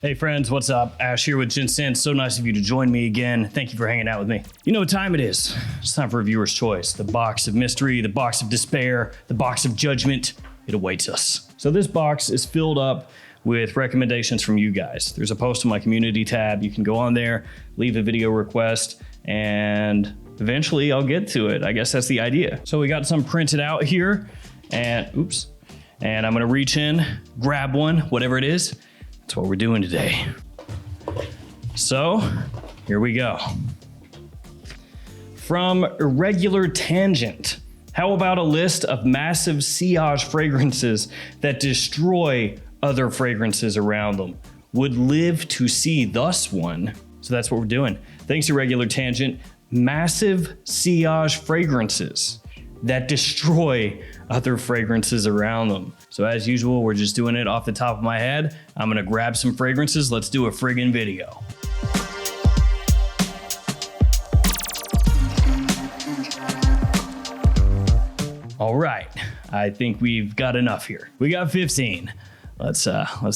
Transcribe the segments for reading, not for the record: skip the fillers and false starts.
Hey friends, what's up? Ash here with Gents. So nice of you to join me again. Thank you for hanging out with me. You know what time it is. It's time for a viewer's choice. The box of mystery, the box of despair, the box of judgment. It awaits us. So this box is filled up with recommendations from you guys. There's a post in my community tab. You can go on there, leave a video request, and eventually I'll get to it. I guess that's the idea. So we got some printed out here, and oops. And I'm gonna reach in, grab one, whatever it is. That's what we're doing today. So here we go. From Irregular Tangent, how about a list of massive sillage fragrances that destroy other fragrances around them? Would live to see thus one. So that's what we're doing. Thanks, Irregular Tangent. Massive sillage fragrances that destroy other fragrances around them. So as usual, we're just doing it off the top of my head. I'm gonna grab some fragrances. Let's do a friggin' video. All right, I think we've got enough here. We got 15. Let's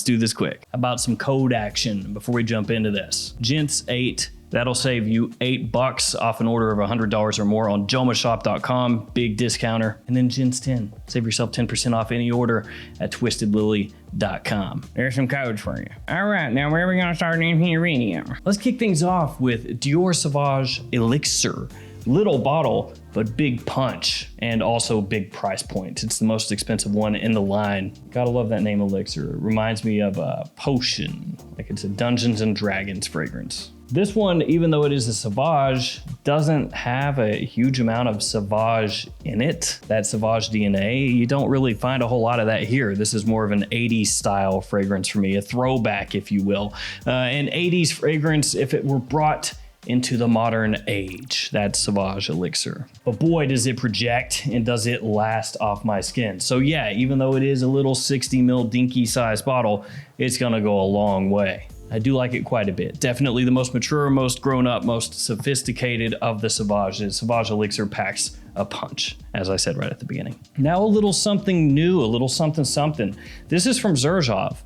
do this quick. How about some code action before we jump into this? Gents 8. That'll save you $8 off an order of $100 or more on jomashop.com, big discounter. And then Gents 10, save yourself 10% off any order at twistedlily.com. There's some codes for you. All right, now where are we gonna start in here video? Let's kick things off with DIOR Sauvage ELIXIR. Little bottle, but big punch, and also big price point. It's the most expensive one in the line. Gotta love that name, ELIXIR. It reminds me of a potion, like it's a Dungeons and Dragons fragrance. This one, even though it is a Sauvage, doesn't have a huge amount of Sauvage in it. That Sauvage DNA, you don't really find a whole lot of that here. This is more of an 80s style fragrance for me, a throwback, if you will. An 80s fragrance, if it were brought into the modern age, that's Sauvage ELIXIR. But boy, does it project and does it last off my skin. So yeah, even though it is a little 60 ml dinky size bottle, it's gonna go a long way. I do like it quite a bit. Definitely the most mature, most grown up, most sophisticated of the Sauvages. Sauvage ELIXIR packs a punch, as I said right at the beginning. Now a little something new, a little something something. This is from XERJOFF,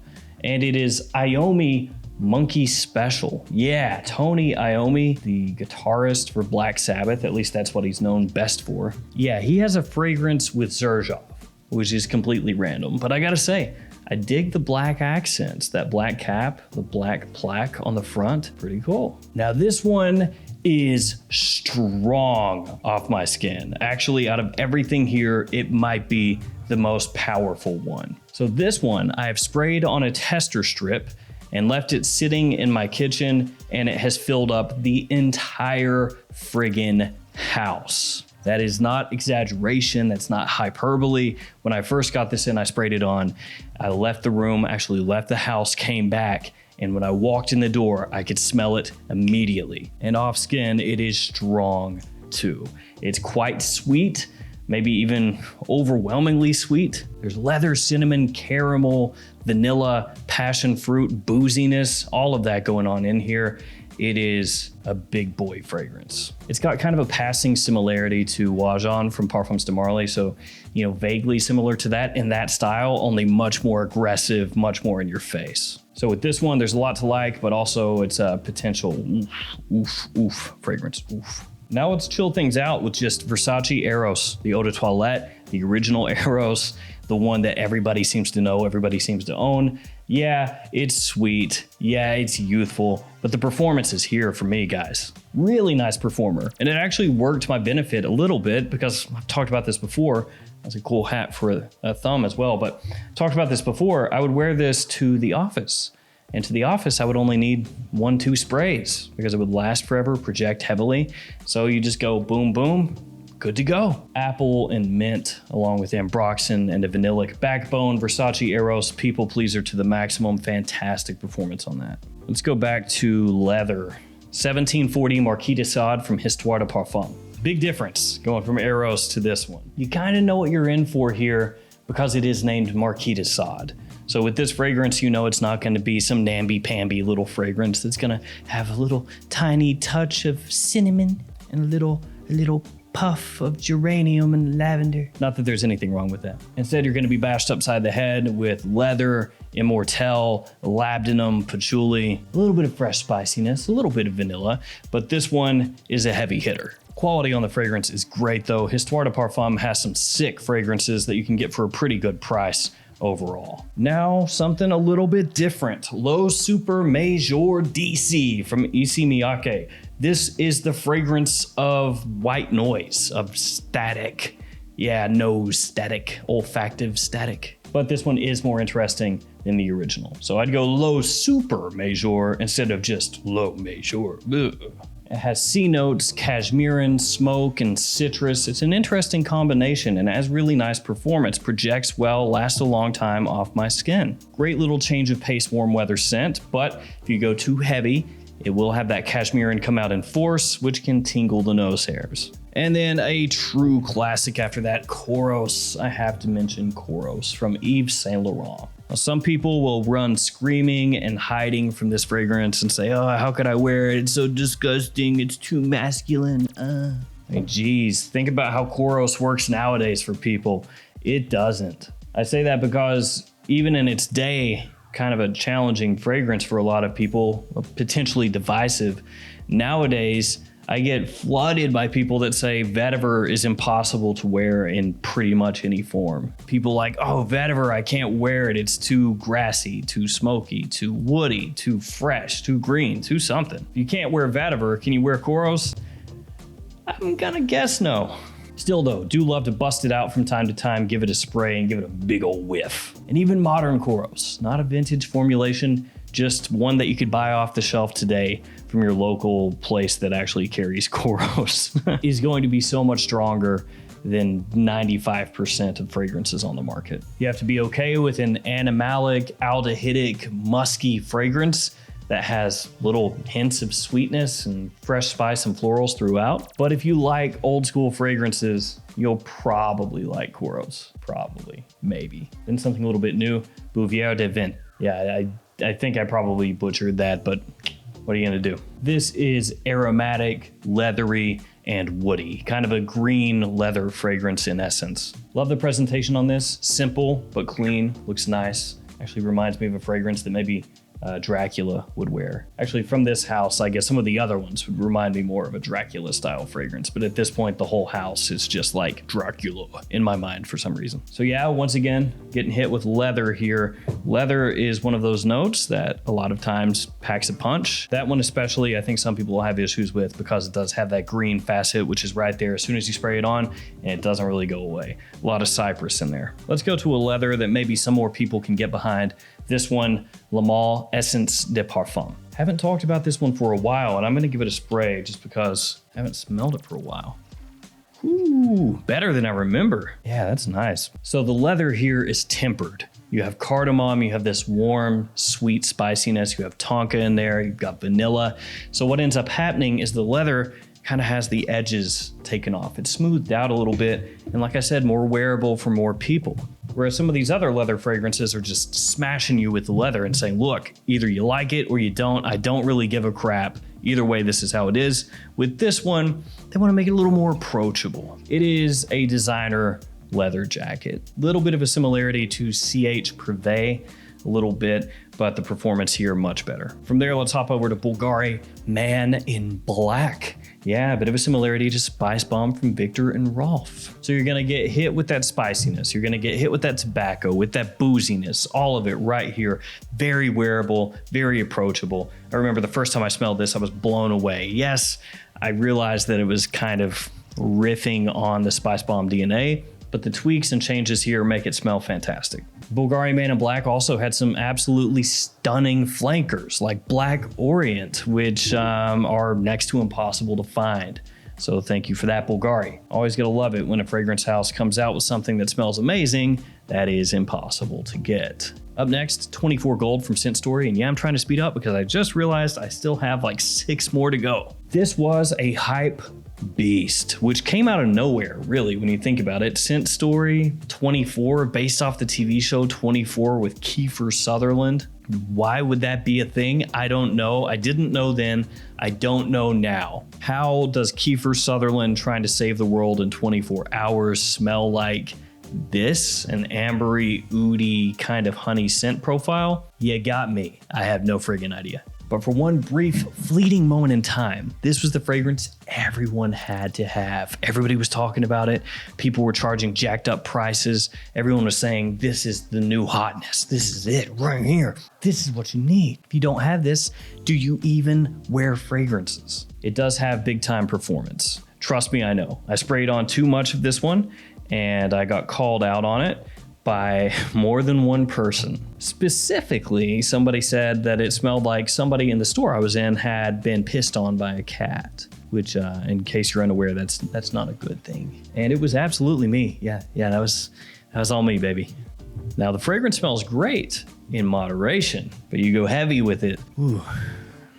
and it is Iommi Monkey Special. Yeah, Tony Iommi, the guitarist for Black Sabbath, at least that's what he's known best for. Yeah, he has a fragrance with XERJOFF, which is completely random, but I gotta say, I dig the black accents, that black cap, the black plaque on the front, pretty cool. Now this one is strong off my skin. Actually, out of everything here, it might be the most powerful one. So this one I have sprayed on a tester strip and left it sitting in my kitchen, and it has filled up the entire friggin' house. That is not exaggeration, that's not hyperbole. When I first got this in, I sprayed it on. I left the room, actually left the house, came back, and when I walked in the door, I could smell it immediately. And off skin, it is strong too. It's quite sweet, maybe even overwhelmingly sweet. There's leather, cinnamon, caramel, vanilla, passion fruit, booziness, all of that going on in here. It is a big boy fragrance. It's got kind of a passing similarity to Wajan from Parfums de Marly. So, you know, vaguely similar to that in that style, only much more aggressive, much more in your face. So with this one, there's a lot to like, but also it's a potential oof fragrance, oof. Now let's chill things out with just Versace Eros, the eau de toilette, the original Eros, the one that everybody seems to know, everybody seems to own. Yeah, it's sweet. Yeah, it's youthful, but the performance is here for me, guys. Really nice performer. And it actually worked to my benefit a little bit because I've talked about this before. That's a cool hat for a thumb as well, but talked about this before. I would wear this to the office. And to the office, I would only need 1-2 sprays because it would last forever, project heavily. So you just go boom, boom, good to go. Apple and mint, along with ambroxan and a vanillic backbone. Versace Eros, people pleaser to the maximum. Fantastic performance on that. Let's go back to leather. 1740 Marquis de Sade from Histoire de Parfum. Big difference going from Eros to this one. You kind of know what you're in for here because it is named Marquis de Sade. So with this fragrance, you know it's not going to be some namby-pamby little fragrance. It's going to have a little tiny touch of cinnamon and a little puff of geranium and lavender. Not that there's anything wrong with that. Instead, you're gonna be bashed upside the head with leather, immortelle, labdanum, patchouli, a little bit of fresh spiciness, a little bit of vanilla, but this one is a heavy hitter. Quality on the fragrance is great though. Histoire de Parfum has some sick fragrances that you can get for a pretty good price overall. Now, something a little bit different. L'Eau Super Majeure DC from MIYAKE. This is the fragrance of white noise, of static. Yeah, nose static, olfactive static. But this one is more interesting than the original. So I'd go L'Eau Super Majeure instead of just L'Eau Majeure. Ugh. It has C notes, cashmeran, smoke, and citrus. It's an interesting combination and has really nice performance. Projects well, lasts a long time off my skin. Great little change of pace warm weather scent, but if you go too heavy, it will have that cashmeran come out in force, which can tingle the nose hairs. And then a true classic after that, KOUROS. I have to mention KOUROS from Yves Saint Laurent. Now, some people will run screaming and hiding from this fragrance and say, oh, how could I wear it? It's so disgusting. It's too masculine. Hey, geez, think about how KOUROS works nowadays for people. It doesn't. I say that because even in its day, kind of a challenging fragrance for a lot of people, potentially divisive. Nowadays, I get flooded by people that say vetiver is impossible to wear in pretty much any form. People like, oh, vetiver, I can't wear it. It's too grassy, too smoky, too woody, too fresh, too green, too something. If you can't wear vetiver, can you wear KOUROS? I'm gonna guess no. Still though, do love to bust it out from time to time, give it a spray and give it a big old whiff. And even modern KOUROS, not a vintage formulation, just one that you could buy off the shelf today from your local place that actually carries KOUROS, is going to be so much stronger than 95% of fragrances on the market. You have to be okay with an animalic, aldehydic, musky fragrance that has little hints of sweetness and fresh spice and florals throughout. But if you like old school fragrances, you'll probably like KOUROS. Probably, maybe. Then something a little bit new, BUVEUR de Vin. Yeah, I think I probably butchered that, but what are you gonna do? This is aromatic, leathery, and woody. Kind of a green leather fragrance in essence. Love the presentation on this. Simple, but clean, looks nice. Actually reminds me of a fragrance that maybe Dracula would wear. Actually, from this house, I guess some of the other ones would remind me more of a Dracula style fragrance, but at this point, the whole house is just like Dracula in my mind for some reason. So yeah, once again, getting hit with leather here. Leather is one of those notes that a lot of times packs a punch. That one especially, I think some people will have issues with because it does have that green facet, which is right there as soon as you spray it on, and it doesn't really go away. A lot of cypress in there. Let's go to a leather that maybe some more people can get behind. This one, Le Male Essence de Parfum. Haven't talked about this one for a while, and I'm gonna give it a spray just because I haven't smelled it for a while. Ooh, better than I remember. Yeah, that's nice. So the leather here is tempered. You have cardamom, you have this warm, sweet spiciness, you have tonka in there, you've got vanilla. So what ends up happening is the leather kind of has the edges taken off. It's smoothed out a little bit, and like I said, more wearable for more people. Whereas some of these other leather fragrances are just smashing you with the leather and saying, look, either you like it or you don't. I don't really give a crap. Either way, this is how it is. With this one, they want to make it a little more approachable. It is a designer leather jacket. Little bit of a similarity to CH Privé, a little bit, but the performance here much better. From there, let's hop over to BVLGARI Man in Black. Yeah, a bit of a similarity to Spice Bomb from Viktor and Rolf. So you're gonna get hit with that spiciness, you're gonna get hit with that tobacco, with that booziness, all of it right here. Very wearable, very approachable. I remember the first time I smelled this, I was blown away. Yes, I realized that it was kind of riffing on the Spice Bomb DNA, but the tweaks and changes here make it smell fantastic. BVLGARI Man in Black also had some absolutely stunning flankers like Black Orient, which are next to impossible to find. So thank you for that, BVLGARI. Always gotta love it when a fragrance house comes out with something that smells amazing that is impossible to get. Up next, 24 Gold from Scent Story, and yeah, I'm trying to speed up because I just realized I still have like 6 more to go. This was a hype beast, which came out of nowhere, really, when you think about it. Scent Story 24, based off the TV show 24 with Kiefer Sutherland. Why would that be a thing? I don't know. I didn't know then. I don't know now. How does Kiefer Sutherland trying to save the world in 24 hours smell like this? An ambery, oody kind of honey scent profile? You got me. I have no friggin' idea. But for one brief, fleeting moment in time, this was the fragrance everyone had to have. Everybody was talking about it. People were charging jacked up prices. Everyone was saying, this is the new hotness. This is it right here. This is what you need. If you don't have this, do you even wear fragrances? It does have big time performance. Trust me, I know. I sprayed on too much of this one and I got called out on it by more than one person. Specifically, somebody said that it smelled like somebody in the store I was in had been pissed on by a cat, which in case you're unaware, that's not a good thing. And it was absolutely me. Yeah, that was all me, baby. Now the fragrance smells great in moderation, but you go heavy with it. Ooh,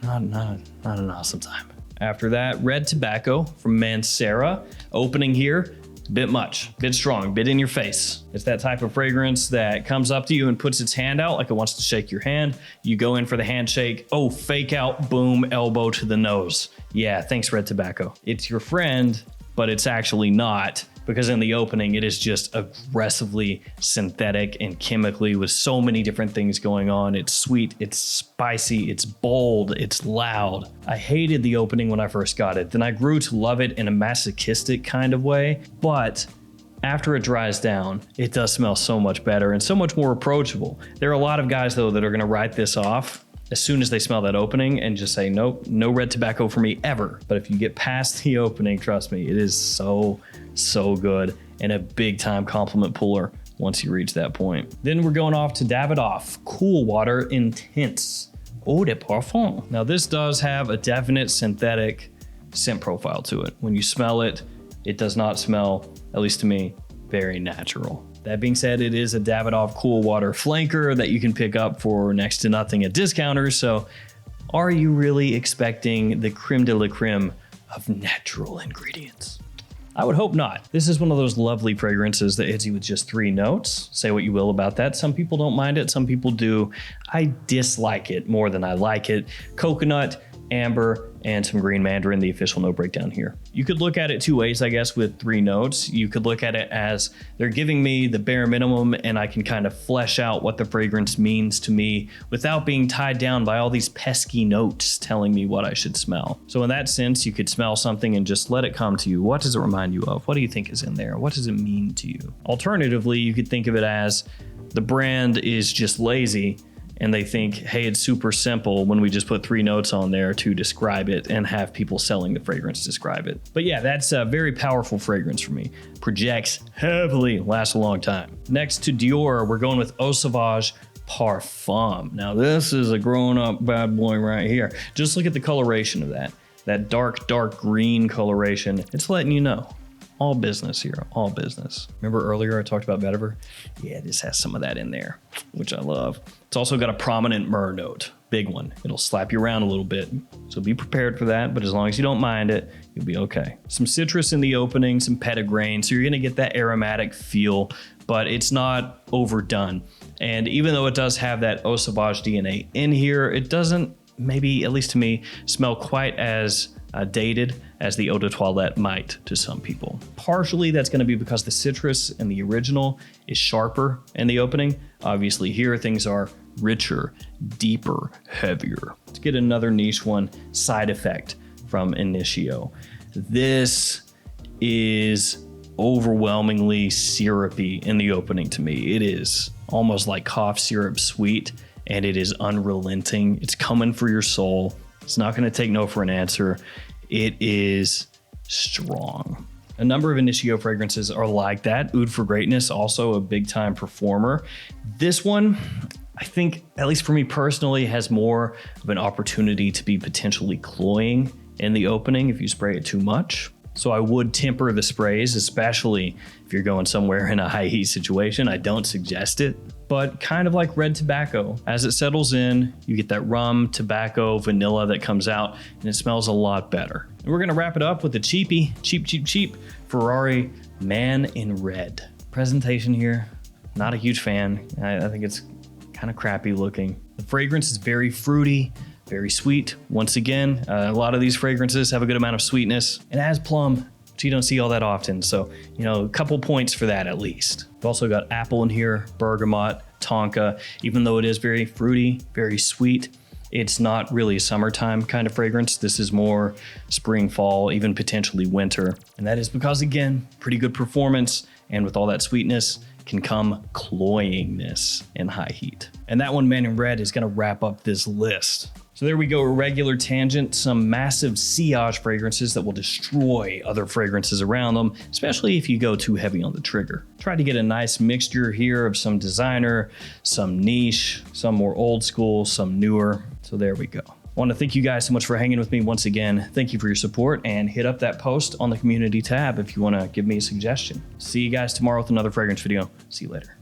not an awesome time. After that, red tobacco from MANCERA, opening here. Bit much, bit strong, bit in your face. It's that type of fragrance that comes up to you and puts its hand out like it wants to shake your hand. You go in for the handshake. Oh, fake out, boom, elbow to the nose. Yeah, thanks, red tobacco. It's your friend, but it's actually not, because in the opening, it is just aggressively synthetic and chemically with so many different things going on. It's sweet, it's spicy, it's bold, it's loud. I hated the opening when I first got it. Then I grew to love it in a masochistic kind of way. But after it dries down, it does smell so much better and so much more approachable. There are a lot of guys, though, that are gonna write this off as soon as they smell that opening and just say, nope, no red tobacco for me ever. But if you get past the opening, trust me, it is so good and a big time compliment puller once you reach that point. Then we're going off to Davidoff Cool Water Intense Eau de Parfum. Now this does have a definite synthetic scent profile to it. When you smell it, it does not smell, at least to me, very natural. That being said, it is a Davidoff Cool Water flanker that you can pick up for next to nothing at discounters. So are you really expecting the creme de la creme of natural ingredients? I would hope not. This is one of those lovely fragrances that hits you with just 3 notes. Say what you will about that. Some people don't mind it, some people do. I dislike it more than I like it. Coconut, amber, and some green mandarin, the official note breakdown here. You could look at it 2 ways, I guess, with 3 notes. You could look at it as they're giving me the bare minimum and I can kind of flesh out what the fragrance means to me without being tied down by all these pesky notes telling me what I should smell. So in that sense, you could smell something and just let it come to you. What does it remind you of? What do you think is in there? What does it mean to you? Alternatively, you could think of it as the brand is just lazy and they think, hey, it's super simple when we just put 3 notes on there to describe it and have people selling the fragrance describe it. But yeah, that's a very powerful fragrance for me. Projects heavily, lasts a long time. Next to Dior, we're going with SAUVAGE Parfum. Now this is a grown-up bad boy right here. Just look at the coloration of that. That dark green coloration. It's letting you know. All business here, all business. Remember earlier I talked about vetiver? Yeah, this has some of that in there, which I love. It's also got a prominent myrrh note, big one. It'll slap you around a little bit, so be prepared for that, but as long as you don't mind it, you'll be okay. Some citrus in the opening, some petitgrain, so you're gonna get that aromatic feel, but it's not overdone. And even though it does have that Eau Sauvage DNA in here, it doesn't, maybe, at least to me, smell quite as dated as the eau de toilette might to some people. Partially that's going to be because the citrus in the original is sharper in the opening. Obviously here things are richer, deeper, heavier. Let's get another niche one, Side Effect from Initio. This is overwhelmingly syrupy in the opening to me. It is almost like cough syrup sweet, and it is unrelenting. It's coming for your soul. It's not going to take no for an answer. It is strong. A number of Initio fragrances are like that. Oud for Greatness, also a big time performer. This one, I think, at least for me personally, has more of an opportunity to be potentially cloying in the opening if you spray it too much. So I would temper the sprays, especially if you're going somewhere in a high heat situation. I don't suggest it, but kind of like red tobacco. As it settles in, you get that rum, tobacco, vanilla that comes out, and it smells a lot better. And we're gonna wrap it up with the cheap Ferrari Man in Red. Presentation here, not a huge fan. I think it's kind of crappy looking. The fragrance is very fruity, very sweet. Once again, a lot of these fragrances have a good amount of sweetness, and it has plum, which you don't see all that often. So, you know, a couple points for that at least. We've also got apple in here, bergamot, tonka. Even though it is very fruity, very sweet, it's not really a summertime kind of fragrance. This is more spring, fall, even potentially winter. And that is because, again, pretty good performance. And with all that sweetness can come cloyingness in high heat. And that one, Man in Red, is gonna wrap up this list. So there we go, a regular tangent, some massive sillage fragrances that will destroy other fragrances around them, especially if you go too heavy on the trigger. Try to get a nice mixture here of some designer, some niche, some more old school, some newer. So there we go. I want to thank you guys so much for hanging with me once again. Thank you for your support, and hit up that post on the community tab if you want to give me a suggestion. See you guys tomorrow with another fragrance video. See you later.